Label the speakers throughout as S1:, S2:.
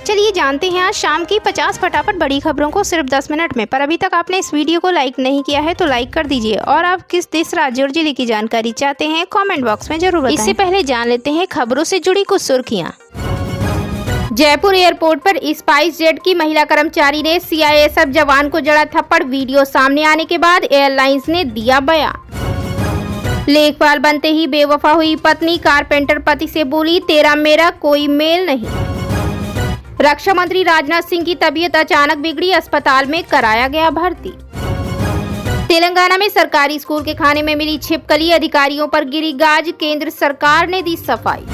S1: चलिए जानते हैं आज शाम की 50 फटाफट बड़ी खबरों को सिर्फ 10 मिनट में। पर अभी तक आपने इस वीडियो को लाइक नहीं किया है तो लाइक कर दीजिए और आप किस देश, राज्य और जिले की जानकारी चाहते हैं कमेंट बॉक्स में जरूर बताएं। इससे पहले जान लेते हैं खबरों से जुड़ी कुछ सुर्खियां। जयपुर एयरपोर्ट पर स्पाइस जेट की महिला कर्मचारी ने सीआईएसएफ जवान को जड़ा थप्पड़। वीडियो सामने आने के बाद एयरलाइंस ने दिया बयान। लेखपाल बनते ही बेवफा हुई पत्नी, कारपेंटर पति से बोली तेरा मेरा कोई मेल नहीं। रक्षा मंत्री राजनाथ सिंह की तबीयत अचानक बिगड़ी, अस्पताल में कराया गया भर्ती। तेलंगाना में सरकारी स्कूल के खाने में मिली छिपकली, अधिकारियों पर गिरी गाज, केंद्र सरकार ने दी सफाई।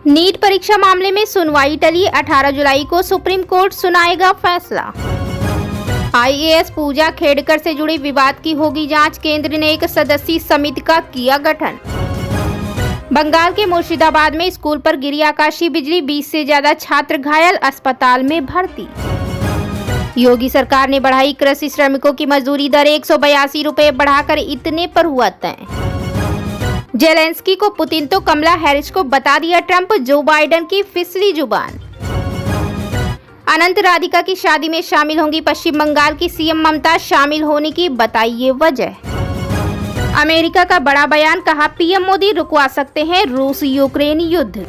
S1: नीट परीक्षा मामले में सुनवाई टली, 18 जुलाई को सुप्रीम कोर्ट सुनाएगा फैसला। आईएएस पूजा खेड़कर से जुड़े विवाद की होगी जांच, केंद्र ने एक सदस्यीय समिति का किया गठन। बंगाल के मुर्शिदाबाद में स्कूल पर गिरी आकाशीय बिजली, 20 से ज्यादा छात्र घायल, अस्पताल में भर्ती। योगी सरकार ने बढ़ाई कृषि श्रमिकों की मजदूरी दर, 182 रुपए बढ़ाकर इतने पर हुआ तय। जेलेंस्की को पुतिन तो कमला हैरिस को बता दिया ट्रंप, जो बाइडेन की फिसली जुबान। अनंत राधिका की शादी में शामिल होंगी पश्चिम बंगाल की सीएम ममता, शामिल होने की बताइए वजह। अमेरिका का बड़ा बयान, कहा पीएम मोदी रुकवा सकते हैं रूस यूक्रेन युद्ध।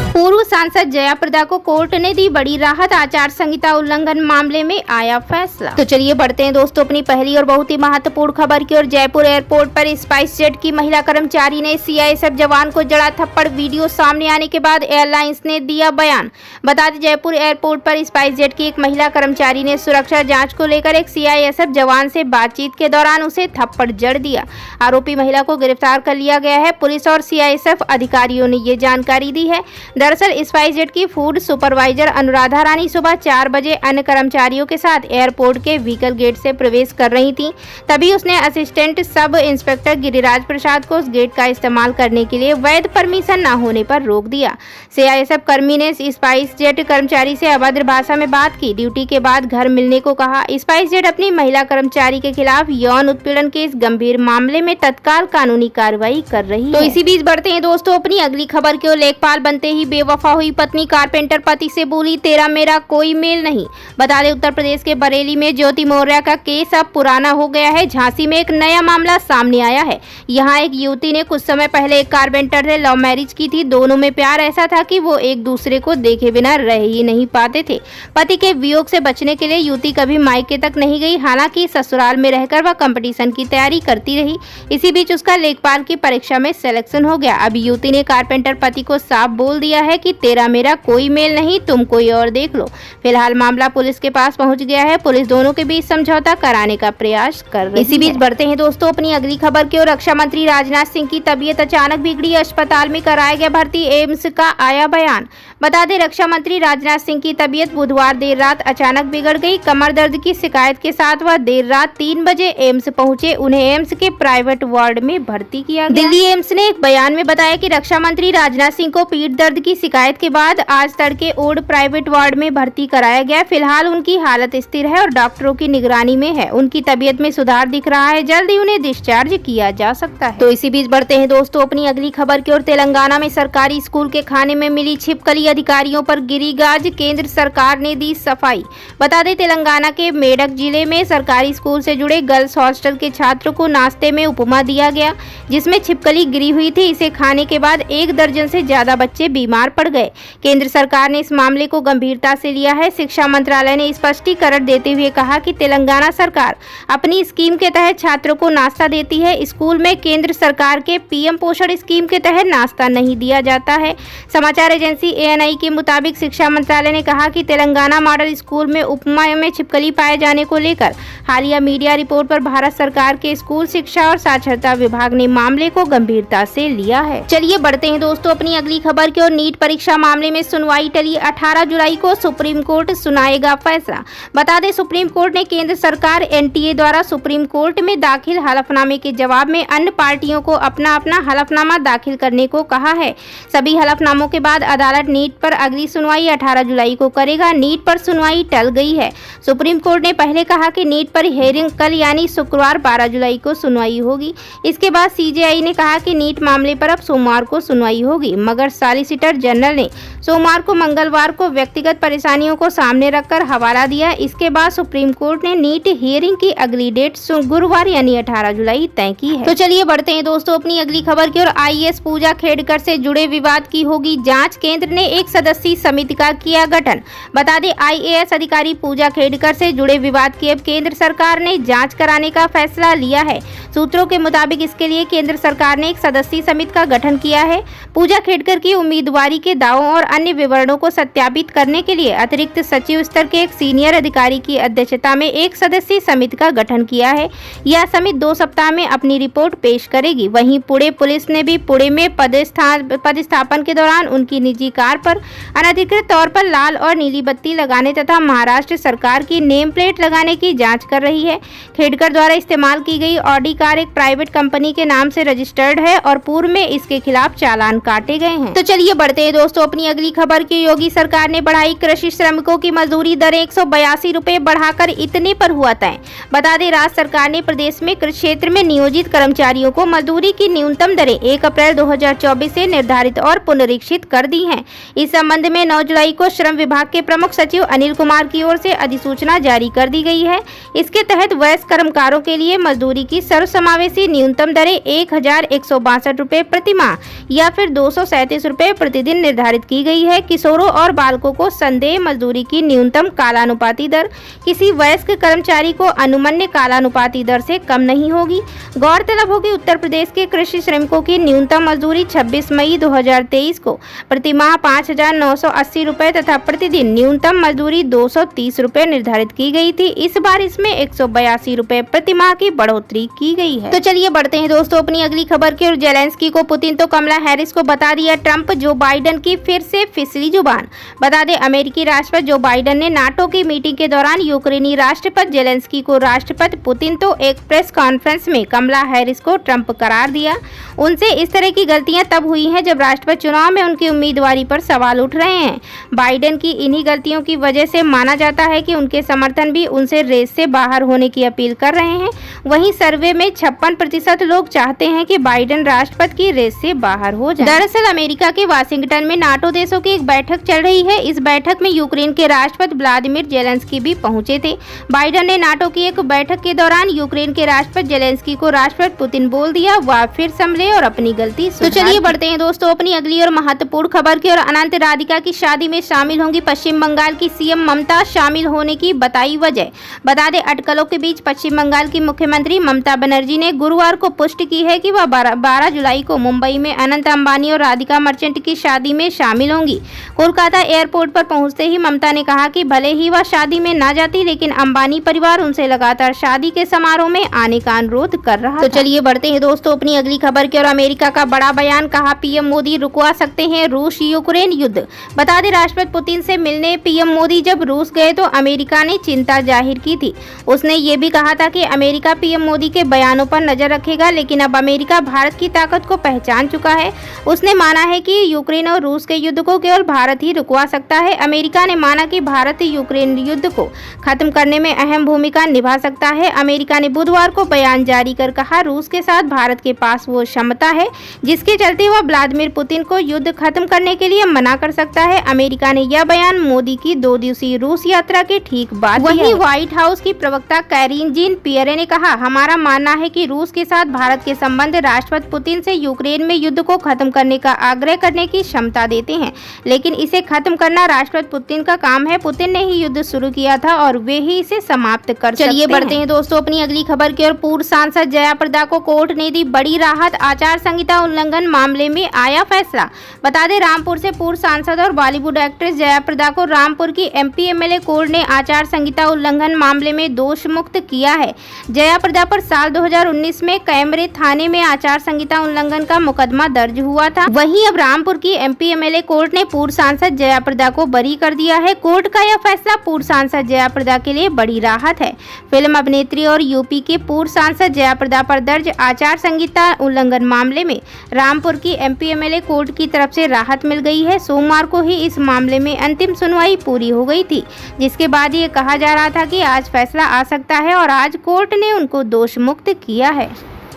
S1: पूर्व सांसद जया प्रदा को कोर्ट ने दी बड़ी राहत, आचार संहिता उल्लंघन मामले में आया फैसला। तो चलिए बढ़ते हैं दोस्तों अपनी पहली और बहुत ही महत्वपूर्ण खबर की ओर। जयपुर एयरपोर्ट पर स्पाइस जेट की महिला कर्मचारी ने सीआईएसएफ जवान को जड़ा थप्पड़। वीडियो सामने आने के बाद एयरलाइंस ने दिया बयान। बता दें जयपुर एयरपोर्ट पर स्पाइस जेट की एक महिला कर्मचारी ने सुरक्षा जाँच को लेकर एक सीआईएसएफ जवान से बातचीत के दौरान उसे थप्पड़ जड़ दिया। आरोपी महिला को गिरफ्तार कर लिया गया है। पुलिस और सीआईएसएफ अधिकारियों ने ये जानकारी दी है। दरअसल स्पाइस जेट की फूड सुपरवाइजर अनुराधा रानी सुबह 4 बजे अन्य कर्मचारियों के साथ एयरपोर्ट के व्हीकल गेट से प्रवेश कर रही थी। तभी उसने असिस्टेंट सब इंस्पेक्टर गिरिराज प्रसाद को उस गेट का इस्तेमाल करने के लिए वैध परमिशन न होने पर रोक दिया। सीआईएसएफ कर्मी ने स्पाइस जेट कर्मचारी से अभद्र भाषा में बात की, ड्यूटी के बाद घर मिलने को कहा। स्पाइस जेट अपनी महिला कर्मचारी के खिलाफ यौन उत्पीड़न के इस गंभीर मामले में तत्काल कानूनी कार्रवाई कर रही है। तो इसी बीच बढ़ते हैं दोस्तों अपनी अगली खबर की ओर। लेखपाल बनते ही बेवफा हुई पत्नी, कारपेंटर पति से बोली तेरा मेरा कोई मेल नहीं। बता दें उत्तर प्रदेश के बरेली में ज्योति मौर्य का केस अब पुराना हो गया है। झांसी में एक नया मामला सामने आया है। यहाँ एक युवती ने कुछ समय पहले एक कारपेंटर से लव मैरिज की थी। दोनों में प्यार ऐसा था कि वो एक दूसरे को देखे बिना रह ही नहीं पाते थे। पति के वियोग से बचने के लिए युवती कभी मायके तक नहीं गई। हालांकि ससुराल में रहकर वह कंपटीशन की तैयारी करती रही। इसी बीच उसका लेखपाल की परीक्षा में सिलेक्शन हो गया। अब युवती ने कारपेंटर पति को साफ बोल दिया है कि तेरा मेरा कोई मेल नहीं, तुम कोई और देख लो। फिलहाल मामला पुलिस के पास पहुंच गया है। पुलिस दोनों के बीच समझौता कराने का प्रयास कर रही है। इसी बीच बढ़ते हैं दोस्तों अपनी अगली खबर की ओर। रक्षा मंत्री राजनाथ सिंह की तबीयत अचानक बिगड़ी, अस्पताल में कराया गया भर्ती, एम्स का आया बयान। बता दें रक्षा मंत्री राजनाथ सिंह की तबीयत बुधवार देर रात अचानक बिगड़ गई। कमर दर्द की शिकायत के साथ वह देर रात 3 बजे एम्स पहुंचे। उन्हें एम्स के प्राइवेट वार्ड में भर्ती किया गया। दिल्ली एम्स ने एक बयान में बताया कि रक्षा मंत्री राजनाथ सिंह को पीठ दर्द की शिकायत के बाद आज तड़के ओड प्राइवेट वार्ड में भर्ती कराया गया। फिलहाल उनकी हालत स्थिर है और डॉक्टरों की निगरानी में है। उनकी तबीयत में सुधार दिख रहा है, जल्द ही उन्हें डिस्चार्ज किया जा सकता है। तो इसी बीच बढ़ते हैं दोस्तों अपनी अगली खबर की ओर। तेलंगाना में सरकारी स्कूल के खाने में मिली छिपकली, अधिकारियों पर गिरी गाज, केंद्र सरकार ने दी सफाई। बता दें तेलंगाना के मेडक जिले में सरकारी स्कूल से जुड़े गर्ल्स हॉस्टल के छात्रों को नाश्ते में उपमा दिया गया जिसमें छिपकली गिरी हुई थी। इसे खाने के बाद 1 दर्जन से ज्यादा बच्चे बीमार पड़ गए। केंद्र सरकार ने इस मामले को गंभीरता से लिया है। शिक्षा मंत्रालय ने स्पष्टीकरण देते हुए कहा कि तेलंगाना सरकार अपनी स्कीम के तहत छात्रों को नाश्ता देती है। स्कूल में केंद्र सरकार के पीएम पोषण स्कीम के तहत नाश्ता नहीं दिया जाता है। समाचार एजेंसी एएनआई के मुताबिक शिक्षा मंत्रालय ने कहा कि तेलंगाना मॉडल स्कूल में उपमा में छिपकली पाए जाने को लेकर हालिया मीडिया रिपोर्ट पर भारत सरकार के स्कूल शिक्षा और साक्षरता विभाग ने मामले को गंभीरता से लिया है। चलिए बढ़ते हैं दोस्तों अपनी अगली खबर की ओर। नीट परीक्षा मामले में सुनवाई टली, 18 जुलाई को सुप्रीम कोर्ट सुनाएगा फैसला। बता दें सुप्रीम कोर्ट ने केंद्र सरकार एनटीए द्वारा सुप्रीम कोर्ट में दाखिल हलफनामे के जवाब में अन्य पार्टियों को अपना अपना हलफनामा दाखिल करने को कहा है। सभी हलफनामों के बाद अदालत नीट पर अगली सुनवाई 18 जुलाई को करेगा। नीट पर सुनवाई टल गई है। सुप्रीम कोर्ट ने पहले कहा कि नीट पर हियरिंग कल यानी शुक्रवार 12 जुलाई को सुनवाई होगी। इसके बाद सीजेआई ने कहा कि नीट मामले पर अब सोमवार को सुनवाई होगी, मगर सॉलिसिटर अटॉर्नी जनरल ने सोमवार को मंगलवार को व्यक्तिगत परेशानियों को सामने रखकर हवाला दिया। इसके बाद सुप्रीम कोर्ट ने नीट हियरिंग की अगली डेट गुरुवार यानी 18 जुलाई तय की है। तो चलिए बढ़ते हैं दोस्तों अपनी अगली खबर की ओर। आईएएस पूजा खेड़कर से जुड़े विवाद की होगी जांच, केंद्र ने एक सदस्यीय समिति का किया गठन। बता दें आईएएस अधिकारी पूजा खेड़कर से जुड़े विवाद की अब केंद्र सरकार ने जांच कराने का फैसला लिया है। सूत्रों के मुताबिक इसके लिए केंद्र सरकार ने एक सदस्यीय समिति का गठन किया है। पूजा खेड़कर की उम्मीदवारी के दावों और अन्य विवरणों को सत्यापित करने के लिए अतिरिक्त सचिव स्तर के एक सीनियर अधिकारी की अध्यक्षता में एक सदस्यीय समिति का गठन किया है। यह समिति 2 सप्ताह में अपनी रिपोर्ट पेश करेगी। वहीं पुणे पुलिस ने भी पुणे में पदस्थापन के दौरान उनकी निजी कार पर अनधिकृत तौर पर लाल और नीली बत्ती लगाने तथा महाराष्ट्र सरकार की नेम प्लेट लगाने की जांच कर रही है। खेड़कर द्वारा इस्तेमाल की गई ऑडी कार एक प्राइवेट कंपनी के नाम से रजिस्टर्ड है और पूर्व में इसके खिलाफ चालान काटे गए हैं। तो चलिए बढ़ते हैं दोस्तों अपनी अगली खबर की। योगी सरकार ने बढ़ाई कृषि श्रमिकों की मजदूरी दरें, 182 रुपए बढ़ाकर इतने पर हुआ तय। बता दें राज्य सरकार ने प्रदेश में कृषि क्षेत्र में नियोजित कर्मचारियों को मजदूरी की न्यूनतम दरें 1 अप्रैल 2024 से निर्धारित और पुनरीक्षित कर दी हैं। इस संबंध में 9 जुलाई को श्रम विभाग के प्रमुख सचिव अनिल कुमार की ओर से अधिसूचना जारी कर दी गई है। इसके तहत वयस्क कर्मकारों के लिए मजदूरी की सर्वसमावेशी न्यूनतम दरें 1162 रुपए प्रति माह या फिर 237 रुपए प्रतिदिन निर्धारित की गई है। किशोरों और बालकों को संदेह मजदूरी की न्यूनतम कालानुपाती दर किसी वयस्क कर्मचारी को अनुमन्य कालानुपाती दर से कम नहीं होगी। गौरतलब हो कि उत्तर प्रदेश के कृषि श्रमिकों की न्यूनतम मजदूरी 26 मई 2023 को प्रति माह 5,980 रुपए तथा प्रतिदिन न्यूनतम मजदूरी 230 रुपए निर्धारित की गई थी। इस बार इसमें 182 रुपए प्रति माह की बढ़ोतरी की गई है। तो चलिए बढ़ते हैं दोस्तों अपनी अगली खबर की ओर। जेलेंस्की को पुतिन तो कमला हैरिस को बता दिया ट्रंप, जो बाइडेन की फिर से फिसली जुबान। बता दें अमेरिकी राष्ट्रपति जो बाइडेन ने नाटो की मीटिंग के दौरान यूक्रेनी राष्ट्रपति जेलेंस्की को राष्ट्रपति पुतिन तो एक प्रेस कॉन्फ्रेंस में कमला हैरिस को ट्रंप करार दिया। उनसे इस तरह की गलतियां तब हुई हैं जब राष्ट्रपति चुनाव में उनकी उम्मीदवारी पर सवाल उठ रहे हैं। बाइडेन की इन्हीं गलतियों की वजह से माना जाता है कि उनके समर्थन भी उनसे रेस से बाहर होने की अपील कर रहे हैं। वहीं सर्वे में 56% लोग चाहते हैं कि बाइडेन राष्ट्रपति की रेस से बाहर हो जाए। दरअसल अमेरिका के वाशिंगटन में नाटो देशों की एक बैठक चल रही है। इस बैठक में यूक्रेन के राष्ट्रपति व्लादिमीर जेलेंस्की भी पहुंचे थे। बाइडेन ने नाटो की एक बैठक के दौरान यूक्रेन के राष्ट्रपति जेलेंस्की को राष्ट्रपति पुतिन बोल दिया, वह फिर संभले और अपनी गलती सुधार। तो चलिए बढ़ते हैं दोस्तों अपनी अगली और महत्वपूर्ण खबर की ओर। अनंत राधिका की शादी में शामिल होंगी पश्चिम बंगाल की सीएम ममता, शामिल होने की बताई वजह। बता दें अटकलों के बीच पश्चिम बंगाल की मुख्यमंत्री ममता बनर्जी ने गुरुवार को पुष्टि की है कि वह 12 जुलाई को मुंबई में अनंत अंबानी और राधिका मर्चेंट की शादी में शामिल होंगी। कोलकाता एयरपोर्ट पर पहुंचते ही ममता ने कहा कि भले ही वह शादी में ना जाती, लेकिन अंबानी परिवार उनसे लगातार शादी के समारोह में आने का अनुरोध कर रहा। तो चलिए बढ़ते हैं दोस्तों अपनी अगली खबर की ओर। अमेरिका का बड़ा बयान, कहा पीएम मोदी रुकवा सकते हैं रूस यूक्रेन युद्ध। बता दें राष्ट्रपति पुतिन से मिलने पीएम मोदी जब रूस गए तो अमेरिका ने चिंता जाहिर की थी। उसने ये भी कहा था कि अमेरिका पीएम मोदी के बयानों पर नजर रखेगा, लेकिन अब अमेरिका भारत की ताकत को पहचान चुका है। उसने माना है कि यूक्रेन और रूस के युद्ध को केवल भारत ही रुकवा सकता है। अमेरिका ने माना कि भारत यूक्रेन युद्ध को खत्म करने में अहम भूमिका निभा सकता है। अमेरिका ने बुधवार को बयान जारी कर कहा रूस के साथ भारत के पास वो क्षमता है जिसके चलते वह व्लादिमीर पुतिन को युद्ध खत्म करने के लिए मना कर सकता है। अमेरिका ने यह बयान मोदी की 2 दिवसीय रूस यात्रा के ठीक बाद दिया। वहीं व्हाइट हाउस की प्रवक्ता कैरीन जीन पियरे ने कहा, हमारा मानना है कि रूस के साथ भारत के संबंध राष्ट्रपति पुतिन से यूक्रेन में युद्ध को खत्म करने का आग्रह करने की क्षमता देते हैं, लेकिन इसे खत्म करना राष्ट्रपति पुतिन का काम है। पुतिन ने ही युद्ध शुरू किया था और वे ही इसे समाप्त कर सकते हैं। चलिए बढ़ते हैं दोस्तों अपनी अगली खबर की ओर। पूर्व सांसद जया प्रदा को कोर्ट ने दी बड़ी राहत, आचार संहिता उल्लंघन मामले में आया फैसला। बता दें रामपुर से पूर्व सांसद और बॉलीवुड एक्ट्रेस जया प्रदा को रामपुर की एमपी एमएलए कोर्ट ने आचार संहिता उल्लंघन मामले में दोष मुक्त किया है। जया प्रदा पर साल 2019 में कैमरे थाने में आचार संहिता उल्लंघन का मुकदमा दर्ज हुआ था। वहीं अब रामपुर की एमपी एमएलए कोर्ट ने पूर्व सांसद जया प्रदा को बरी कर दिया है। कोर्ट का यह फैसला पूर्व सांसद जया प्रदा के लिए बड़ी राहत है। फिल्म अभिनेत्री और यूपी के पूर्व सांसद जया प्रदा पर दर्ज आचार संहिता उल्लंघन मामले में रामपुर की एमपी एमएलए कोर्ट की तरफ से राहत मिल गई है। सोमवार को ही इस मामले में अंतिम सुनवाई पूरी हो गई थी, जिसके बाद ये कहा जा रहा था कि आज फैसला आ सकता है और आज कोर्ट ने उनको दोष मुक्त किया है।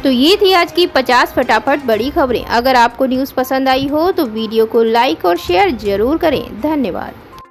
S1: तो ये थी आज की 50 फटाफट बड़ी खबरें। अगर आपको न्यूज़ पसंद आई हो तो वीडियो को लाइक और शेयर जरूर करें। धन्यवाद।